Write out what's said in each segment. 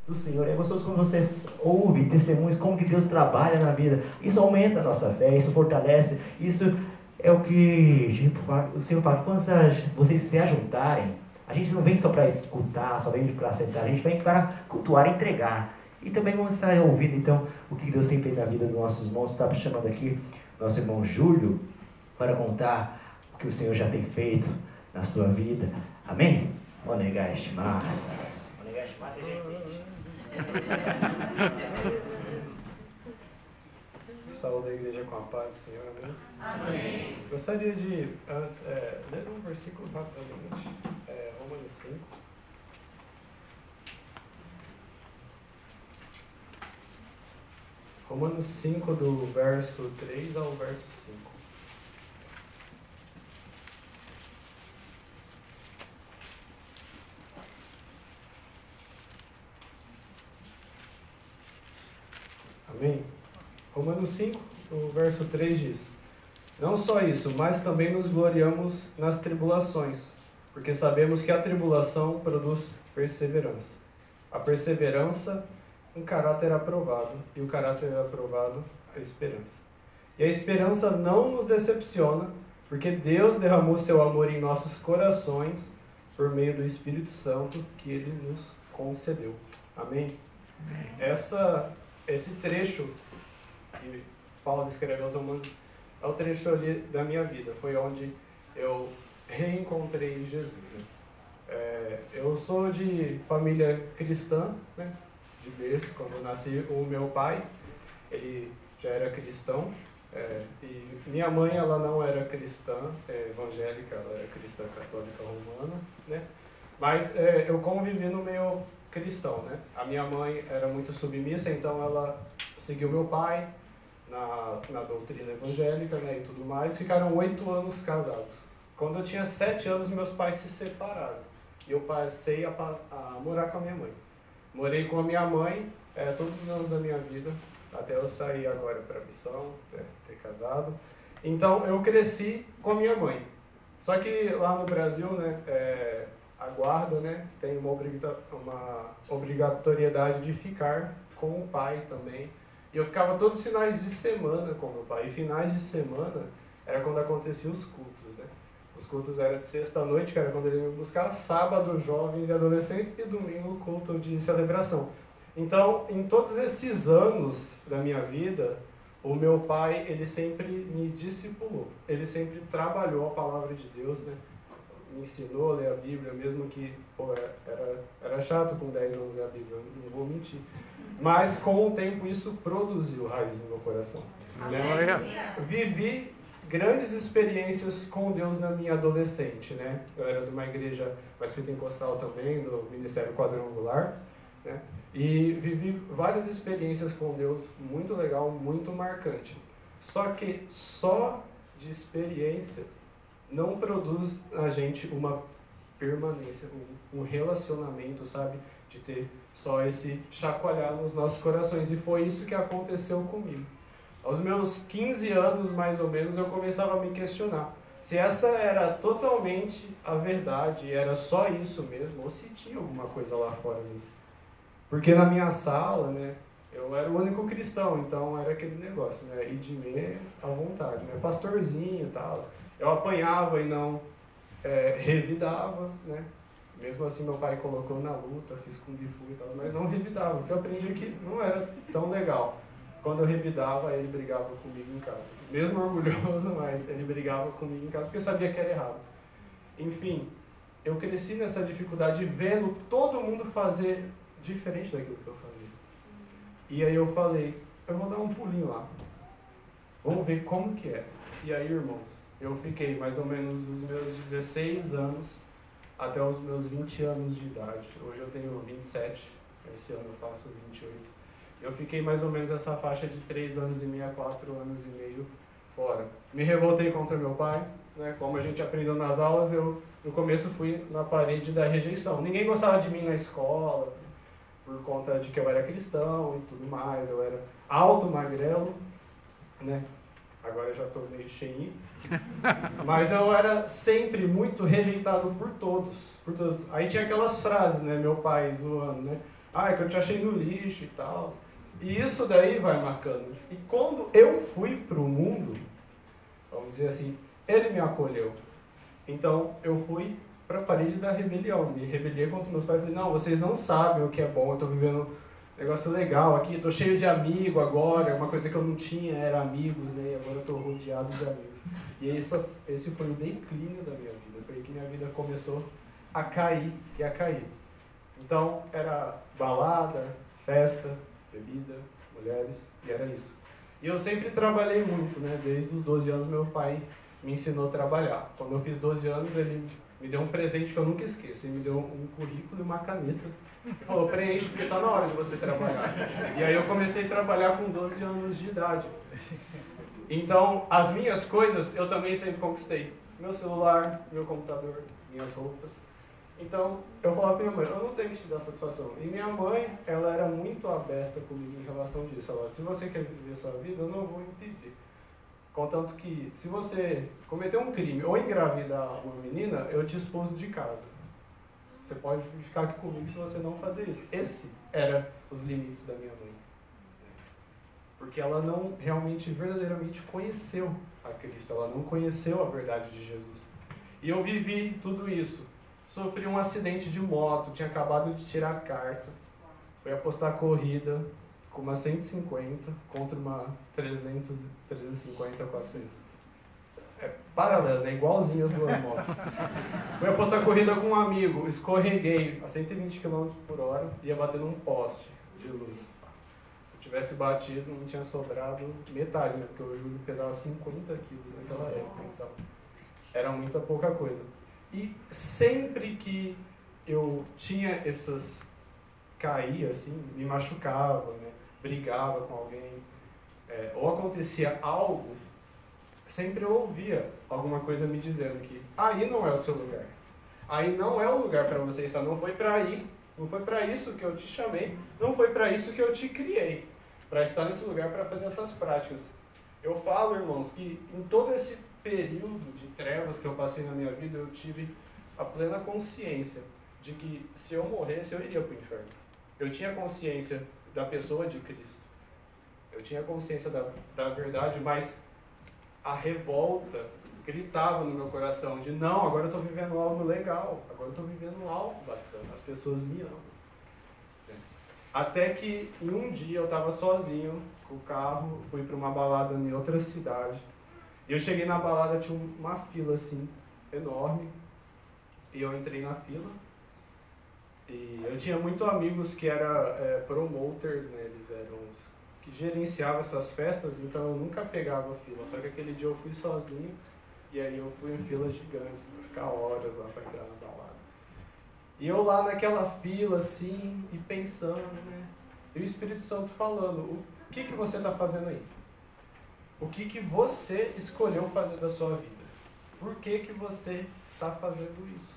do Senhor. É gostoso quando você ouve testemunhos, como que Deus trabalha na vida. Isso aumenta a nossa fé, isso fortalece, isso é o que o Senhor fala. Quando vocês se ajuntarem, a gente não vem só para escutar, só vem para sentar, a gente vem para cultuar, entregar. E também vamos estar ouvindo, então, o que Deus tem feito na vida dos nossos irmãos. Está chamando aqui nosso irmão Júlio para contar o que o Senhor já tem feito na sua vida. Amém? Onegai shimasu. Onegai shimasu, gente. Saúde a igreja com a paz do Senhor, amém? Amém. Gostaria de, antes, ler um versículo rapidamente, Romanos 5. Romanos 5, do verso 3 ao verso 5. Amém? Romanos 5, o verso 3 diz: Não só isso, mas também nos gloriamos nas tribulações, porque sabemos que a tribulação produz perseverança. A perseverança, um caráter aprovado, e o caráter aprovado, a esperança. E a esperança não nos decepciona, porque Deus derramou seu amor em nossos corações por meio do Espírito Santo que Ele nos concedeu. Amém? Esse trecho que Paulo escreveu aos Romanos é o trecho ali da minha vida. Foi onde eu reencontrei Jesus. Né? Eu sou de família cristã, né? De berço. Quando eu nasci, o meu pai, ele já era cristão. E minha mãe, ela não era cristã evangélica, ela era cristã católica romana. Né? Mas eu convivi no meio cristão, né? A minha mãe era muito submissa, então ela seguiu meu pai na doutrina evangélica, né, e tudo mais. Ficaram 8 anos casados. Quando eu tinha 7 anos, meus pais se separaram. E eu passei a morar com a minha mãe. Morei com a minha mãe todos os anos da minha vida, até eu sair agora para a missão, ter casado. Então, eu cresci com a minha mãe. Só que lá no Brasil, né, a guarda, né, tem uma obrigatoriedade de ficar com o pai também. E eu ficava todos os finais de semana com meu pai. E finais de semana era quando aconteciam os cultos, né? Os cultos eram de sexta-noite, que era quando ele ia me buscar, sábado, jovens e adolescentes, e domingo, culto de celebração. Então, em todos esses anos da minha vida, o meu pai, ele sempre me discipulou. Ele sempre trabalhou a palavra de Deus, né? Me ensinou a ler a Bíblia, mesmo que era chato com 10 anos ler a Bíblia, não vou mentir. Mas com o tempo isso produziu raiz no meu coração. Vivi grandes experiências com Deus na minha adolescente, né? Eu era de uma igreja mais pentecostal também, do Ministério Quadrangular, né? E vivi várias experiências com Deus, muito legal, muito marcante. Só que só de experiência não produz a gente uma permanência, um relacionamento, sabe? De ter só esse chacoalhar nos nossos corações. E foi isso que aconteceu comigo. Aos meus 15 anos, mais ou menos, eu começava a me questionar se essa era totalmente a verdade, era só isso mesmo, ou se tinha alguma coisa lá fora mesmo. Porque na minha sala, né, eu era o único cristão, então era aquele negócio, né, ir de meia à vontade, né, pastorzinho e tal. Eu apanhava e não revidava, né. Mesmo assim meu pai colocou na luta, fiz Kung Fu e tal, mas não revidava, porque eu aprendi que não era tão legal. Quando eu revidava, ele brigava comigo em casa. Mesmo orgulhoso, mas ele brigava comigo em casa porque sabia que era errado. Enfim, eu cresci nessa dificuldade vendo todo mundo fazer diferente daquilo que eu fazia. E aí eu falei, eu vou dar um pulinho lá. Vamos ver como que é. E aí, irmãos, eu fiquei mais ou menos dos meus 16 anos até os meus 20 anos de idade. Hoje eu tenho 27, esse ano eu faço 28. Eu fiquei mais ou menos essa faixa de 3 anos e meio a 4 anos e meio fora. Me revoltei contra meu pai, né? Como a gente aprendeu nas aulas, eu no começo fui na parede da rejeição. Ninguém gostava de mim na escola, por conta de que eu era cristão e tudo mais. Eu era alto, magrelo, né? Agora eu já estou meio cheinho. Mas eu era sempre muito rejeitado por todos. Aí tinha aquelas frases, né? Meu pai zoando, né? é que eu te achei no lixo e tal. E isso daí vai marcando. E quando eu fui pro mundo, vamos dizer assim, ele me acolheu. Então eu fui para a parede da rebelião, me rebelei contra os meus pais e falei, não, vocês não sabem o que é bom, eu tô vivendo um negócio legal aqui, tô cheio de amigo agora, uma coisa que eu não tinha era amigos, né, e agora eu tô rodeado de amigos. E esse foi o declínio da minha vida, foi que minha vida começou a cair e a cair. Então era balada, festa, bebida, mulheres, e era isso. E eu sempre trabalhei muito, né, desde os 12 anos meu pai me ensinou a trabalhar. Quando eu fiz 12 anos, ele me deu um presente que eu nunca esqueço. Ele me deu um currículo e uma caneta. E falou, preenche, porque está na hora de você trabalhar. E aí eu comecei a trabalhar com 12 anos de idade. Então, as minhas coisas, eu também sempre conquistei. Meu celular, meu computador, minhas roupas. Então, eu falava para minha mãe, eu não tenho que te dar satisfação. E minha mãe, ela era muito aberta comigo em relação disso. Ela falou, se você quer viver sua vida, eu não vou impedir. Contanto que, se você cometer um crime ou engravidar uma menina, eu te expulso de casa. Você pode ficar aqui comigo se você não fazer isso. Esse eram os limites da minha mãe. Porque ela não realmente, verdadeiramente conheceu a Cristo. Ela não conheceu a verdade de Jesus. E eu vivi tudo isso. Sofri um acidente de moto, tinha acabado de tirar a carta. Fui apostar corrida com uma 150 contra uma 350, 400. É paralelo, é igualzinho as duas motos. Fui apostar corrida com um amigo, escorreguei a 120 km por hora, ia bater num poste de luz. Se eu tivesse batido, não tinha sobrado metade, né? Porque o Júlio pesava 50 quilos naquela época, então era muita pouca coisa. E sempre que eu tinha essas... caía assim, me machucava, né? Brigava com alguém, ou acontecia algo, sempre eu ouvia alguma coisa me dizendo que aí não é o seu lugar, aí não é o lugar para você estar, não foi para aí, não foi para isso que eu te chamei, não foi para isso que eu te criei, para estar nesse lugar, para fazer essas práticas. Eu falo, irmãos, que em todo esse período de trevas que eu passei na minha vida, eu tive a plena consciência de que se eu morresse, eu iria para o inferno. Eu tinha consciência da pessoa de Cristo. Eu tinha consciência da verdade, mas a revolta gritava no meu coração de não, agora eu estou vivendo algo legal, agora eu estou vivendo algo bacana, as pessoas me amam. Até que em um dia eu estava sozinho com o carro, fui para uma balada em outra cidade. E eu cheguei na balada, tinha uma fila assim, enorme, e eu entrei na fila. E eu tinha muitos amigos que eram promoters, né? Eles eram os que gerenciavam essas festas, então eu nunca pegava fila. Só que aquele dia eu fui sozinho, e aí eu fui em filas gigantes, pra ficar horas lá para entrar na balada. E eu lá naquela fila, assim, e pensando, né? E o Espírito Santo falando, o que você está fazendo aí? O que você escolheu fazer da sua vida? Por que você está fazendo isso?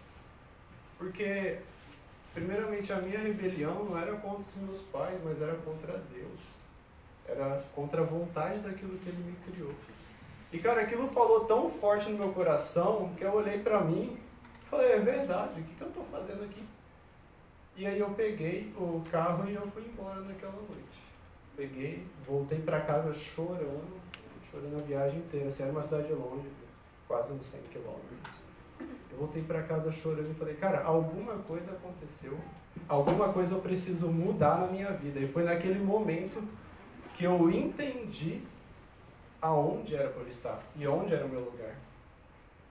Porque... primeiramente, a minha rebelião não era contra os meus pais, mas era contra Deus. Era contra a vontade daquilo que Ele me criou. E, cara, aquilo falou tão forte no meu coração que eu olhei pra mim e falei, é verdade, o que eu tô fazendo aqui? E aí eu peguei o carro e eu fui embora naquela noite. Peguei, voltei pra casa chorando a viagem inteira. Assim, era uma cidade longe, quase uns 100 quilômetros. Eu voltei para casa chorando e falei, cara, alguma coisa aconteceu, alguma coisa eu preciso mudar na minha vida. E foi naquele momento que eu entendi aonde era para eu estar e onde era o meu lugar.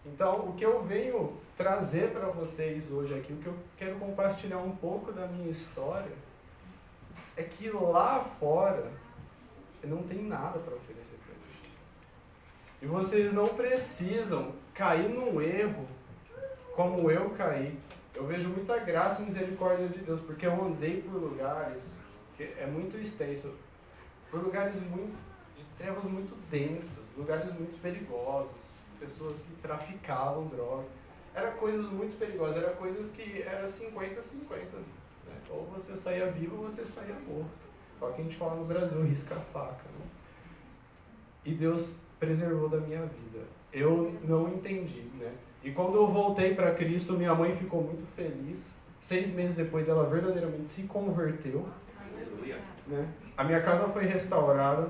Então, o que eu venho trazer para vocês hoje aqui, o que eu quero compartilhar um pouco da minha história, é que lá fora não tem nada para oferecer para mim. E vocês não precisam cair num erro como eu caí. Eu vejo muita graça e misericórdia de Deus, porque eu andei por lugares, que é muito extenso, por lugares de trevas muito densas, lugares muito perigosos, pessoas que traficavam drogas. Era coisas muito perigosas, era coisas que era 50-50. Né? Ou você saía vivo ou você saía morto. Só que a gente fala no Brasil, risca a faca. Né? E Deus preservou da minha vida. Eu não entendi, né? E quando eu voltei para Cristo, minha mãe ficou muito feliz, 6 meses depois ela verdadeiramente se converteu. Né? A minha casa foi restaurada.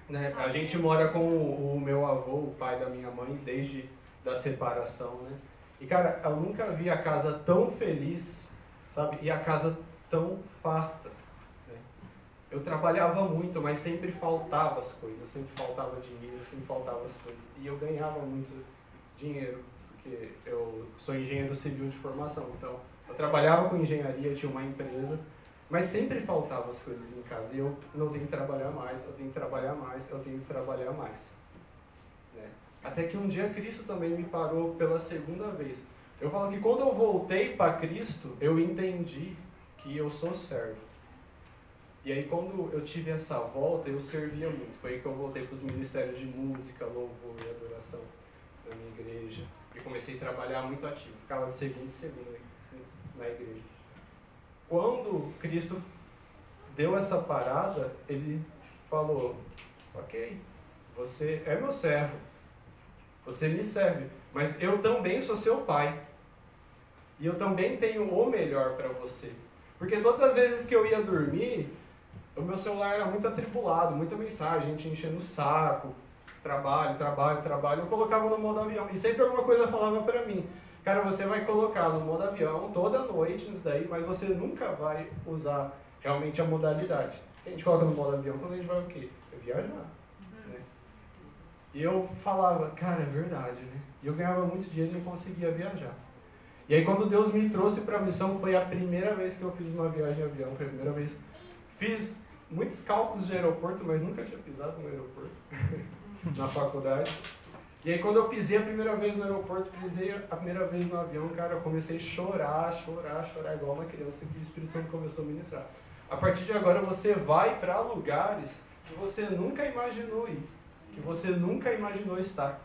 Né? A gente mora com o meu avô, o pai da minha mãe, desde da separação. Né? E cara, eu nunca vi a casa tão feliz, sabe? E a casa tão farta. Né? Eu trabalhava muito, mas sempre faltava as coisas, sempre faltava dinheiro, sempre faltava as coisas. E eu ganhava muito dinheiro, porque eu sou engenheiro civil de formação, então eu trabalhava com engenharia, tinha uma empresa, mas sempre faltavam as coisas em casa. E eu não tenho que trabalhar mais, eu tenho que trabalhar mais, eu tenho que trabalhar mais. Né? Até que um dia Cristo também me parou pela segunda vez. Eu falo que quando eu voltei para Cristo, eu entendi que eu sou servo. E aí quando eu tive essa volta, eu servia muito. Foi aí que eu voltei para os ministérios de música, louvor e adoração na minha igreja. E comecei a trabalhar muito ativo. Ficava de segunda em segunda na igreja. Quando Cristo deu essa parada, ele falou, ok, você é meu servo, você me serve, mas eu também sou seu pai. E eu também tenho o melhor para você. Porque todas as vezes que eu ia dormir, o meu celular era muito atribulado, muita mensagem, gente enchendo o saco, trabalho, eu colocava no modo avião. E sempre alguma coisa falava para mim, cara, você vai colocar no modo avião toda noite nisso daí, mas você nunca vai usar realmente a modalidade. A gente coloca no modo avião quando a gente vai o quê? Viajar. Né? E eu falava, cara, é verdade, né? E eu ganhava muito dinheiro e não conseguia viajar. E aí quando Deus me trouxe para a missão, foi a primeira vez que eu fiz uma viagem em avião, foi a primeira vez. Fiz muitos cálculos de aeroporto, mas nunca tinha pisado no aeroporto, na faculdade. E aí quando eu pisei a primeira vez no aeroporto, pisei a primeira vez no avião, cara, eu comecei a chorar, igual uma criança que o Espírito Santo começou a ministrar. A partir de agora você vai para lugares que você nunca imaginou ir, que você nunca imaginou estar.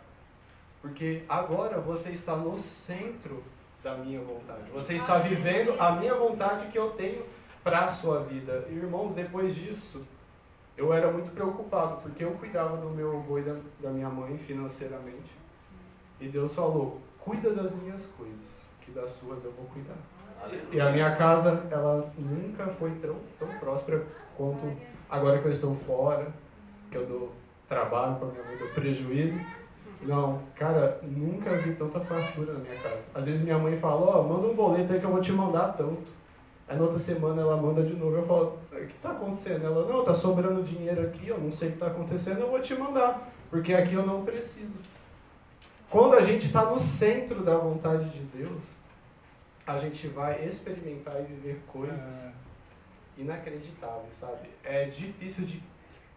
Porque agora você está no centro da minha vontade. Você está vivendo a minha vontade que eu tenho para a sua vida. E, irmãos, depois disso, eu era muito preocupado, porque eu cuidava do meu avô e da minha mãe financeiramente. E Deus falou, cuida das minhas coisas, que das suas eu vou cuidar. E a minha casa, ela nunca foi tão próspera quanto agora que eu estou fora, que eu dou trabalho para minha mãe, dou prejuízo. Não, cara, nunca vi tanta fartura na minha casa. Às vezes minha mãe fala, manda um boleto aí que eu vou te mandar tanto. Aí na outra semana ela manda de novo. Eu falo, o que está acontecendo? Ela, não, tá sobrando dinheiro aqui, eu não sei o que está acontecendo, eu vou te mandar, porque aqui eu não preciso. Quando a gente está no centro da vontade de Deus, a gente vai experimentar e viver coisas inacreditáveis, sabe? É difícil de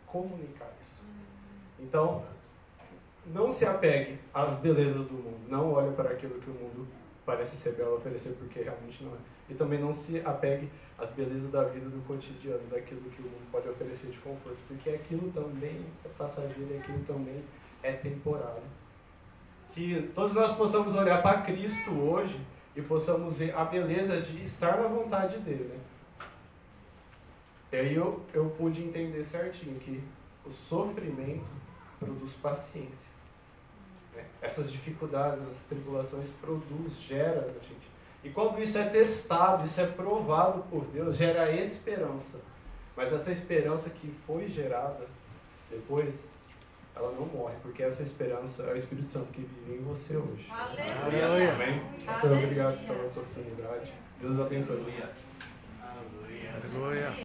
comunicar isso. Então, não se apegue às belezas do mundo. Não olhe para aquilo que o mundo parece ser belo a oferecer, porque realmente não é. E também não se apegue às belezas da vida, do cotidiano, daquilo que o mundo pode oferecer de conforto, porque aquilo também é passageiro e aquilo também é temporário. Que todos nós possamos olhar para Cristo hoje e possamos ver a beleza de estar na vontade dele. Né? E aí eu pude entender certinho que o sofrimento produz paciência. Né? Essas dificuldades, essas tribulações gera na gente. E quando isso é testado, isso é provado por Deus, gera esperança. Mas essa esperança que foi gerada depois, ela não morre, porque essa esperança é o Espírito Santo que vive em você hoje. Aleluia. Amém? Pastor, obrigado pela oportunidade. Deus abençoe. Aleluia.